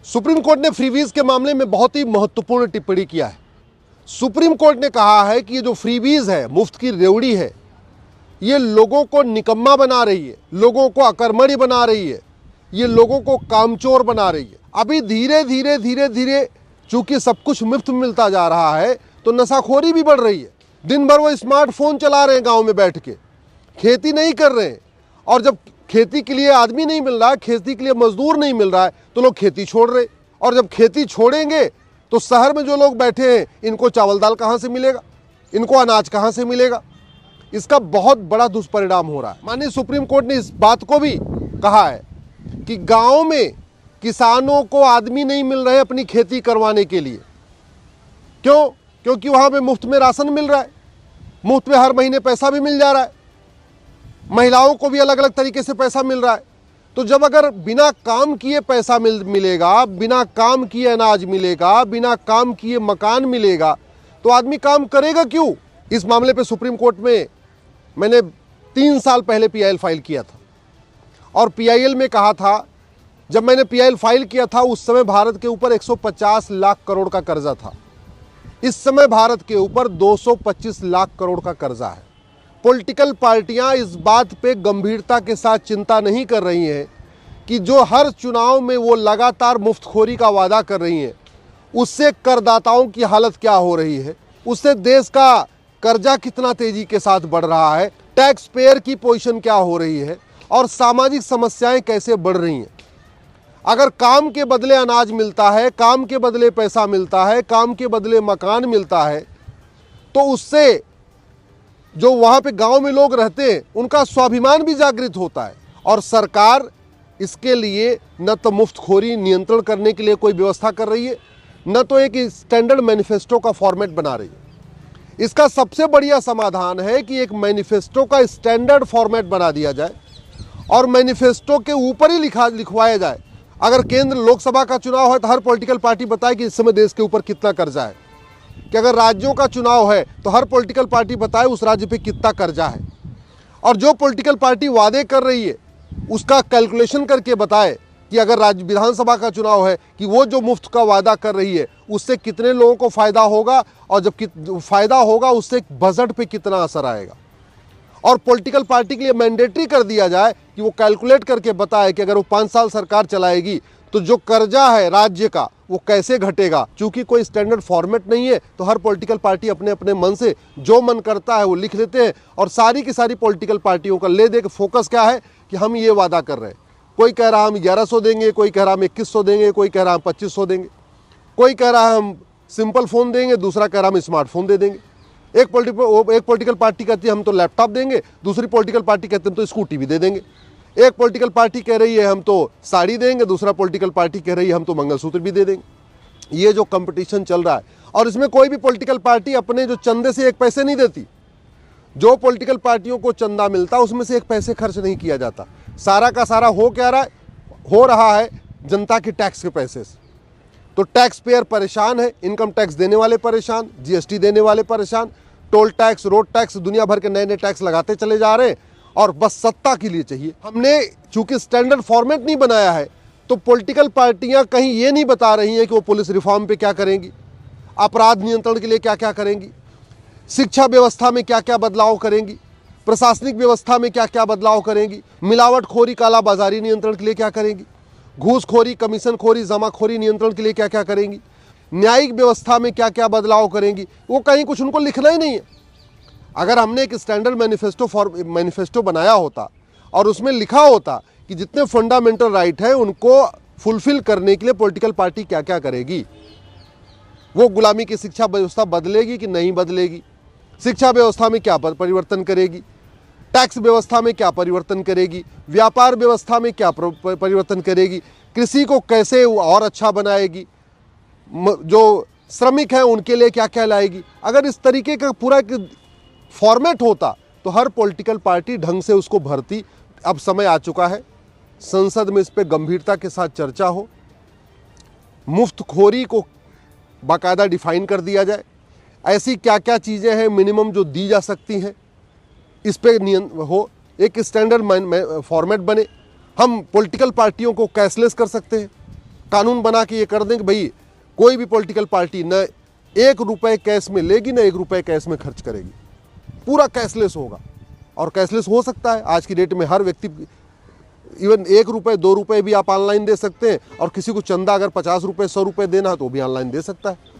Supreme court ने freebies के मामले में बहुत ही महत्वपूर्ण टिप्पणी किया है। सुप्रीम कोर्ट ने कहा है कि ये जो फ्रीबीज है, मुफ्त की रेवड़ी है, ये लोगों को निकम्मा बना रही है, लोगों को अकर्मण्य बना रही है, ये लोगों को कामचोर बना रही है। अभी धीरे धीरे चूंकि सब कुछ मुफ्त मिलता जा रहा है तो नशाखोरी भी बढ़ रही है। दिन भर वो स्मार्टफोन चला रहे हैं, गाँव में बैठ के खेती नहीं कर रहे हैं, और जब खेती के लिए आदमी नहीं मिल रहा है, खेती के लिए मजदूर नहीं मिल रहा है, तो लोग खेती छोड़ रहे, और जब खेती छोड़ेंगे तो शहर में जो लोग बैठे हैं इनको चावल दाल कहाँ से मिलेगा, इनको अनाज कहाँ से मिलेगा। इसका बहुत बड़ा दुष्परिणाम हो रहा है। माननीय सुप्रीम कोर्ट ने इस बात को भी कहा है कि गाँव में किसानों को आदमी नहीं मिल रहे अपनी खेती करवाने के लिए। क्यों? क्योंकि वहाँ पे मुफ्त में राशन मिल रहा है, मुफ्त में हर महीने पैसा भी मिल जा रहा है, महिलाओं को भी अलग अलग तरीके से पैसा मिल रहा है। तो जब अगर बिना काम किए पैसा मिलेगा, बिना काम किए अनाज मिलेगा, बिना काम किए मकान मिलेगा, तो आदमी काम करेगा क्यों? इस मामले पे सुप्रीम कोर्ट में मैंने 3 साल पहले पीआईएल फाइल किया था, और पीआईएल में कहा था, जब मैंने पीआईएल फाइल किया था उस समय भारत के ऊपर 150 लाख करोड़ का कर्जा था। इस समय भारत के ऊपर 225 लाख करोड़ का कर्जा है। पॉलिटिकल पार्टियां इस बात पे गंभीरता के साथ चिंता नहीं कर रही हैं कि जो हर चुनाव में वो लगातार मुफ्तखोरी का वादा कर रही हैं, उससे करदाताओं की हालत क्या हो रही है, उससे देश का कर्जा कितना तेजी के साथ बढ़ रहा है, टैक्स पेयर की पोजीशन क्या हो रही है, और सामाजिक समस्याएं कैसे बढ़ रही हैं। अगर काम के बदले अनाज मिलता है, काम के बदले पैसा मिलता है, काम के बदले मकान मिलता है, तो उससे जो वहाँ पे गांव में लोग रहते हैं उनका स्वाभिमान भी जागृत होता है। और सरकार इसके लिए न तो मुफ्तखोरी नियंत्रण करने के लिए कोई व्यवस्था कर रही है, न तो एक स्टैंडर्ड मैनिफेस्टो का फॉर्मेट बना रही है। इसका सबसे बढ़िया समाधान है कि एक मैनिफेस्टो का स्टैंडर्ड फॉर्मेट बना दिया जाए और मैनिफेस्टो के ऊपर ही लिखवाया जाए। अगर केंद्र लोकसभा का चुनाव है तो हर पॉलिटिकल पार्टी बताए कि इस समय देश के ऊपर कितना कर्जा है, कि अगर राज्यों का चुनाव है तो हर पॉलिटिकल पार्टी बताए उस राज्य पे कितना कर्जा है, और जो पॉलिटिकल पार्टी वादे कर रही है उसका कैलकुलेशन करके बताए कि अगर राज्य विधानसभा का चुनाव है कि वो जो मुफ्त का वादा कर रही है उससे कितने लोगों को फ़ायदा होगा, और जब फ़ायदा होगा उससे बजट पे कितना असर आएगा। और पॉलिटिकल पार्टी के लिए मैंडेटरी कर दिया जाए कि वो कैलकुलेट करके बताए कि अगर वो 5 साल सरकार चलाएगी तो जो कर्जा है राज्य का वो कैसे घटेगा। चूंकि कोई स्टैंडर्ड फॉर्मेट नहीं है तो हर पॉलिटिकल पार्टी अपने अपने मन से जो मन करता है वो लिख लेते हैं, और सारी की सारी पॉलिटिकल पार्टियों का ले दे के फोकस क्या है कि हम ये वादा कर रहे हैं। कोई कह रहा हम 1100 देंगे, कोई कह रहा हम 2100 देंगे, कोई कह रहा हम 2500 देंगे, कोई कह रहा हम सिंपल फ़ोन देंगे, दूसरा कह रहा हम स्मार्टफोन दे देंगे। एक पॉलिटिकल पार्टी कहती है हम तो लैपटॉप देंगे, दूसरी पॉलिटिकल पार्टी कहते हैं तो स्कूटी भी दे देंगे। एक पॉलिटिकल पार्टी कह रही है हम तो साड़ी देंगे, दूसरा पॉलिटिकल पार्टी कह रही है हम तो मंगलसूत्र भी दे देंगे। ये जो कंपटीशन चल रहा है, और इसमें कोई भी पॉलिटिकल पार्टी अपने जो चंदे से एक पैसे नहीं देती। जो पॉलिटिकल पार्टियों को चंदा मिलता है उसमें से एक पैसे खर्च नहीं किया जाता। सारा का सारा हो रहा है जनता के टैक्स के पैसे से। तो टैक्स पेयर परेशान है, इनकम टैक्स देने वाले परेशान, जीएसटी देने वाले परेशान, टोल टैक्स, रोड टैक्स, दुनिया भर के नए नए टैक्स लगाते चले जा रहे हैं, और बस सत्ता के लिए चाहिए। हमने चूंकि स्टैंडर्ड फॉर्मेट नहीं बनाया है तो पॉलिटिकल पार्टियां कहीं ये नहीं बता रही हैं कि वो पुलिस रिफॉर्म पे क्या करेंगी, अपराध नियंत्रण के लिए क्या क्या करेंगी, शिक्षा व्यवस्था में क्या क्या बदलाव करेंगी, प्रशासनिक व्यवस्था में क्या क्या बदलाव करेंगी, मिलावटखोरी कालाबाजारी नियंत्रण के लिए क्या करेंगी, घूसखोरी, कमीशनखोरी, जमाखोरी नियंत्रण के लिए क्या क्या करेंगी, न्यायिक व्यवस्था में क्या क्या बदलाव करेंगी। वो कहीं कुछ उनको लिखना ही नहीं है। अगर हमने एक स्टैंडर्ड मैनिफेस्टो बनाया होता और उसमें लिखा होता कि जितने फंडामेंटल राइट हैं उनको फुलफिल करने के लिए पॉलिटिकल पार्टी क्या क्या करेगी, वो गुलामी की शिक्षा व्यवस्था बदलेगी कि नहीं बदलेगी, शिक्षा व्यवस्था में क्या परिवर्तन करेगी, टैक्स व्यवस्था में क्या परिवर्तन करेगी, व्यापार व्यवस्था में क्या परिवर्तन करेगी, कृषि को कैसे और अच्छा बनाएगी, जो श्रमिक हैं उनके लिए क्या क्या लाएगी। अगर इस तरीके का पूरा फॉर्मेट होता तो हर पॉलिटिकल पार्टी ढंग से उसको भरती। अब समय आ चुका है संसद में इस पर गंभीरता के साथ चर्चा हो, मुफ्तखोरी को बाकायदा डिफाइन कर दिया जाए, ऐसी क्या क्या चीज़ें हैं मिनिमम जो दी जा सकती हैं, इस पर हो, एक स्टैंडर्ड फॉर्मेट बने। हम पॉलिटिकल पार्टियों को कैशलेस कर सकते हैं, कानून बना के ये कर दें कि भाई कोई भी पॉलिटिकल पार्टी न 1 रुपए कैश में लेगी न 1 रुपए कैश में खर्च करेगी, पूरा कैशलेस होगा। और कैशलेस हो सकता है आज की डेट में, हर व्यक्ति इवन 1 रुपए 2 रुपए भी आप ऑनलाइन दे सकते हैं, और किसी को चंदा अगर 50 रुपए 100 रुपए देना है तो भी ऑनलाइन दे सकता है।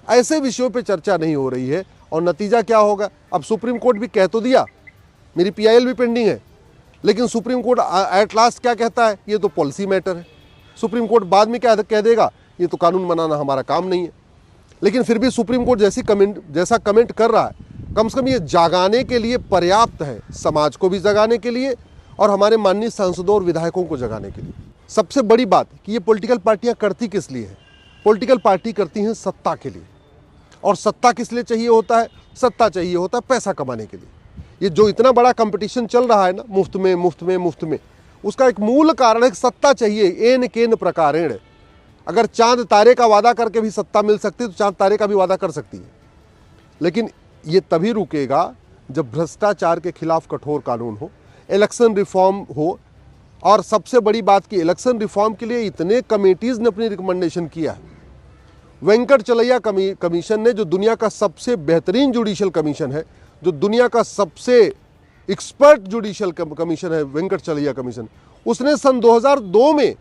ऐसे विषयों पे चर्चा नहीं हो रही है। और नतीजा क्या होगा? अब सुप्रीम कोर्ट भी कह तो दिया, मेरी PIL भी पेंडिंग है, लेकिन सुप्रीम कोर्ट एट लास्ट क्या कहता है? ये तो पॉलिसी मैटर है। सुप्रीम कोर्ट बाद में क्या कह देगा? ये तो कानून बनाना हमारा काम नहीं है। लेकिन फिर भी सुप्रीम कोर्ट जैसा कमेंट कर रहा है, कम से कम ये जगाने के लिए पर्याप्त है, समाज को भी जगाने के लिए और हमारे माननीय सांसदों और विधायकों को जगाने के लिए। सबसे बड़ी बात कि ये पॉलिटिकल पार्टियां करती किस लिए है? पॉलिटिकल पार्टी करती हैं सत्ता के लिए। और सत्ता किस लिए चाहिए होता है? सत्ता चाहिए होता है पैसा कमाने के लिए। ये जो इतना बड़ा कंपटीशन चल रहा है ना, मुफ्त में, उसका एक मूल कारण है कि सत्ता चाहिए। एन केन प्रकारेण, अगर चांद तारे का वादा करके भी सत्ता मिल सकती है तो चांद तारे का भी वादा कर सकती है। लेकिन ये तभी रुकेगा जब भ्रष्टाचार के खिलाफ कठोर कानून हो, इलेक्शन रिफॉर्म हो। और सबसे बड़ी बात कि इलेक्शन रिफॉर्म के लिए इतने कमेटीज ने अपनी रिकमेंडेशन किया है। वेंकटचलैया कमीशन ने, जो दुनिया का सबसे बेहतरीन जुडिशियल कमीशन है, जो दुनिया का सबसे एक्सपर्ट जुडिशियल कमीशन है, वेंकटचलैया कमीशन, उसने सन 2002 में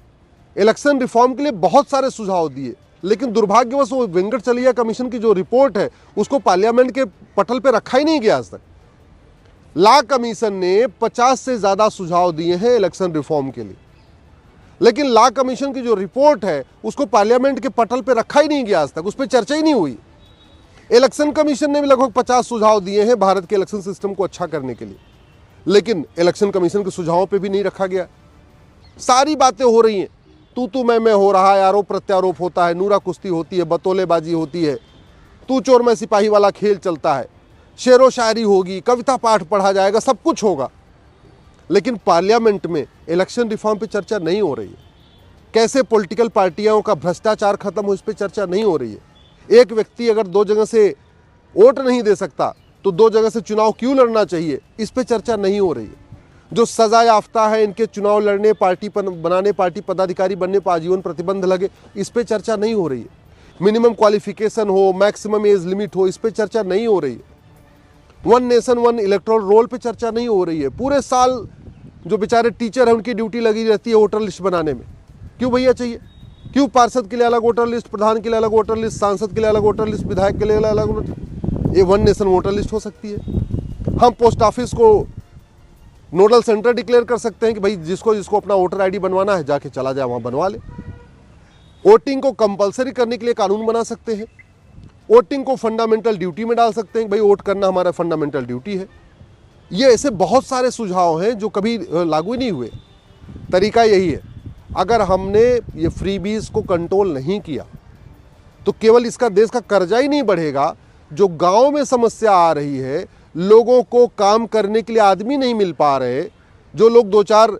इलेक्शन रिफॉर्म के लिए बहुत सारे सुझाव दिए। लेकिन दुर्भाग्यवश वो वेंकटचलैया कमीशन की जो रिपोर्ट है उसको पार्लियामेंट के पटल पे रखा ही नहीं गया आज तक। लॉ कमीशन ने 50 से ज़्यादा सुझाव दिए हैं इलेक्शन रिफॉर्म के लिए, लेकिन लॉ कमीशन की जो रिपोर्ट है उसको पार्लियामेंट के पटल पे रखा ही नहीं गया आज तक, उस पर चर्चा ही नहीं हुई। इलेक्शन कमीशन ने भी लगभग 50 सुझाव दिए हैं भारत के इलेक्शन सिस्टम को अच्छा करने के लिए, लेकिन इलेक्शन कमीशन के सुझावों पे भी नहीं रखा गया। सारी बातें हो रही हैं, तू मैं हो रहा है, आरोप प्रत्यारोप होता है, नूरा कुश्ती होती है, बतौलेबाजी होती है, तू चोर मैं सिपाही वाला खेल चलता है, शेरो शायरी होगी, कविता पाठ पढ़ा जाएगा, सब कुछ होगा। लेकिन पार्लियामेंट में इलेक्शन रिफॉर्म पे चर्चा नहीं हो रही है। कैसे पॉलिटिकल पार्टियों का भ्रष्टाचार खत्म हो, इस पे चर्चा नहीं हो रही है। एक व्यक्ति अगर 2 जगह से वोट नहीं दे सकता तो 2 जगह से चुनाव क्यों लड़ना चाहिए, इस पे चर्चा नहीं हो रही है। जो सजा याफ्ता है, इनके चुनाव लड़ने, पार्टी बनाने, पार्टी पदाधिकारी बनने पर आजीवन प्रतिबंध लगे, इस पे चर्चा नहीं हो रही है। मिनिमम क्वालिफिकेशन हो, मैक्सिमम एज लिमिट हो, इस पे चर्चा नहीं हो रही है। 1 नेशन 1 इलेक्टोरल रोल पे चर्चा नहीं हो रही है। पूरे साल जो बेचारे टीचर हैं उनकी ड्यूटी लगी रहती है वोटर लिस्ट बनाने में। क्यों भैया चाहिए? क्यों पार्षद के लिए अलग वोटर लिस्ट, प्रधान के लिए अलग वोटर लिस्ट, सांसद के लिए अलग वोटर लिस्ट, विधायक के लिए अलग? ये 1 नेशन वोटर लिस्ट हो सकती है। हम पोस्ट ऑफिस को नोडल सेंटर डिक्लेयर कर सकते हैं कि भाई जिसको अपना वोटर ID बनवाना है जाके चला जाए, वहाँ बनवा ले। वोटिंग को कंपलसरी करने के लिए कानून बना सकते हैं। वोटिंग को फंडामेंटल ड्यूटी में डाल सकते हैं कि भाई वोट करना हमारा फंडामेंटल ड्यूटी है। ये ऐसे बहुत सारे सुझाव हैं जो कभी लागू ही नहीं हुए। तरीका यही है, अगर हमने ये फ्रीबीज को कंट्रोल नहीं किया तो केवल इसका देश का कर्जा ही नहीं बढ़ेगा, जो गांव में समस्या आ रही है, लोगों को काम करने के लिए आदमी नहीं मिल पा रहे, जो लोग 2-4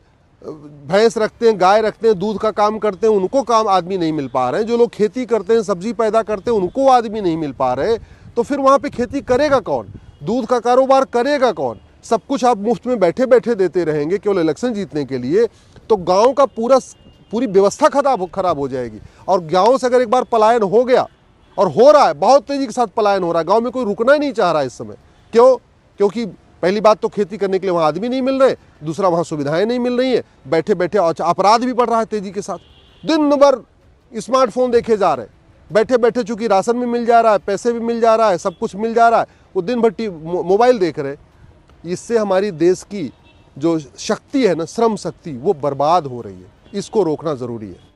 भैंस रखते हैं, गाय रखते हैं, दूध का काम करते हैं, उनको काम आदमी नहीं मिल पा रहे हैं, जो लोग खेती करते हैं, सब्जी पैदा करते हैं, उनको आदमी नहीं मिल पा रहे, तो फिर वहाँ पे खेती करेगा कौन? दूध का कारोबार करेगा कौन? सब कुछ आप मुफ्त में बैठे बैठे देते रहेंगे केवल इलेक्शन जीतने के लिए, तो गाँव का पूरी व्यवस्था खराब हो जाएगी। और गाँव से अगर एक बार पलायन हो गया, और हो रहा है, बहुत तेजी के साथ पलायन हो रहा है, गाँव में कोई रुकना ही नहीं चाह रहा है इस समय। क्यों? क्योंकि पहली बात तो खेती करने के लिए वहाँ आदमी नहीं मिल रहे, दूसरा वहाँ सुविधाएं नहीं मिल रही है, बैठे बैठे अपराध भी बढ़ रहा है तेजी के साथ। दिन भर स्मार्टफोन देखे जा रहे हैं, बैठे बैठे, चूंकि राशन भी मिल जा रहा है, पैसे भी मिल जा रहा है, सब कुछ मिल जा रहा है, वो दिन भर मोबाइल देख रहे। इससे हमारी देश की जो शक्ति है ना, श्रम शक्ति, वो बर्बाद हो रही है। इसको रोकना ज़रूरी है।